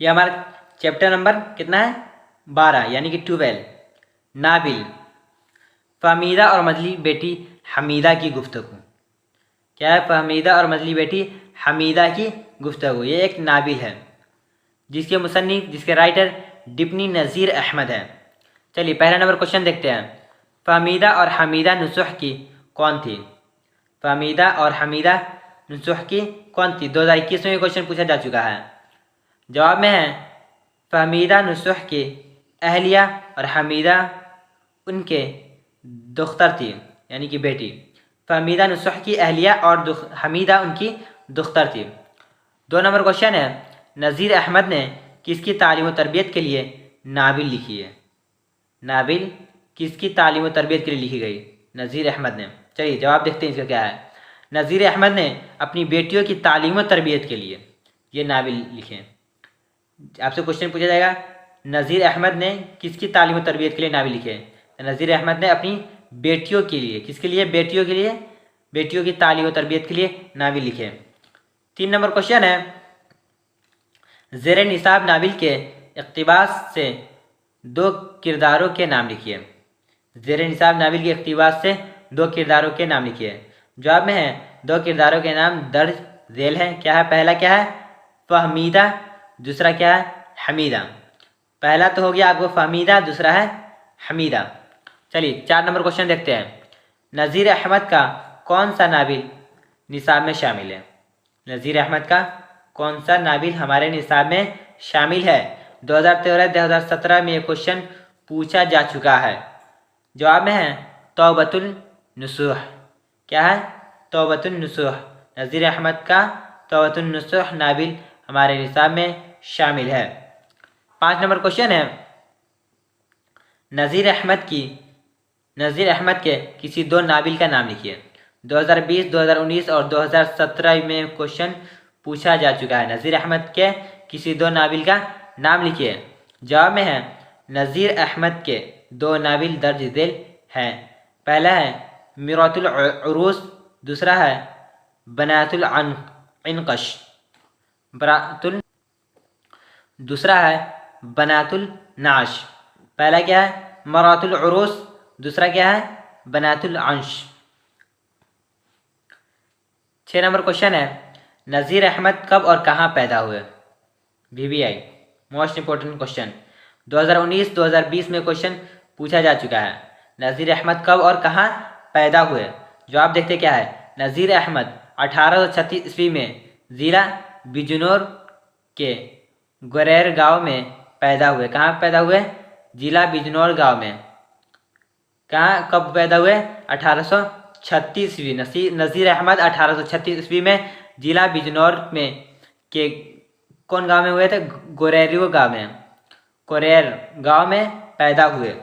ये हमारा chapter number कितना है 12 यानी कि 12। नाबिल, फहमीदा और मजली बेटी हमीदा की गुफ्तगू। क्या है? फहमीदा और मजली बेटी हमीदा की गुफ्तगू। ये एक नाबिल है जिसके मुसन्निफ, जिसके राइटर डिप्टी नज़ीर अहमद है। चलिए पहला नंबर क्वेश्चन देखते हैं। फहमीदा और हमीदा नुसूह की कौन थी? फहमीदा और हमीदा नुसूह की कौन थी? 2021 में क्वेश्चन पूछा जा चुका है। जवाब में है फहमीदा नुसूह की अहलिया और हमीदा उनके दुख्तर थी यानी कि बेटी। फहमीदा नुसूह की अहलिया और हमीदा उनकी दुख्तर थी। 2 नंबर क्वेश्चन है, नज़ीर अहमद ने किसकी तालीम व तरबियत के लिए नाबिल लिखी है? नाबिल किसकी तालीम व तरबियत के लिए लिखी गई? नज़ीर अहमद ने। चलिए जवाब देखते हैं इसका क्या है। नज़ीर अहमद ने अपनी बेटियों की तालीम व तरबियत के लिए ये नाबिल लिखे। आपसे क्वेश्चन पूछा जाएगा नज़ीर अहमद ने किसकी तालीम व तरबियत के लिए नाबिल लिखे? नज़ीर अहमद ने अपनी बेटियों के लिए, किसके लिए? बेटियों के लिए, बेटियों की तालीम व तरबियत के लिए नाबिल लिखे। 3 नंबर क्वेश्चन है, ज़ेरे निसाब नाबिल के इक़्तिबास से 2 किरदारों के नाम लिखिए। ज़ेरे निसाब नाबिल के इक़्तिबास से 2 किरदारों के नाम लिखिए। जवाब में है 2 किरदारों के नाम दर्ज झेल हैं। क्या है? पहला क्या है? फहमीदा, दूसरा क्या है? हमीदा। पहला तो हो गया आपको फहमीदा, दूसरा है हमीदा। चलिए 4 नंबर क्वेश्चन देखते हैं। नज़ीर अहमद का कौन सा नाबिल निसाब में शामिल है? नज़ीर अहमद का कौन सा नाबिल हमारे निसाब में शामिल है? 2013-2017 में ये क्वेश्चन पूछा जा चुका है। जवाब में है तौबतुल नुसूह। क्या है? तौबतुल नुसूह। नज़ीर अहमद का तौबतुल नुसूह नाबिल हमारे निसाब में शामिल है। 5 नंबर क्वेश्चन है, नज़ीर अहमद के किसी 2 नाबिल का नाम लिखिए। 2020, 2019 और 2017 में क्वेश्चन पूछा जा चुका है। नज़ीर अहमद के किसी 2 नाबिल का नाम लिखिए। जवाब में है नज़ीर अहमद के 2 नाबिल दर्ज झेल हैं। पहला है मिरातुल उरूस, दूसरा है बनातुल इनकश। दूसरा है बनातुल नाश। पहला क्या है? मरातुल उरूस, दूसरा क्या है? बनातुल अंश। 6 नंबर क्वेश्चन है, नज़ीर अहमद कब और कहाँ पैदा हुए? VBI most important question. 2019-2020 में क्वेश्चन पूछा जा चुका है। नज़ीर अहमद कब और कहाँ पैदा हुए? जवाब देखते क्या है। नज़ीर अहमद 1836 ईस्वी में ज़िला बिजनौर के गुरेर गांव में पैदा हुए। कहाँ पैदा हुए? जिला बिजनौर गांव में। कहाँ कब पैदा हुए? 1836 ईस्वी। नज़ीर अहमद 1836 ईस्वी में जिला बिजनौर में के कौन गांव में हुए थे? गुरेर गांव में, गुरेर गांव में पैदा हुए।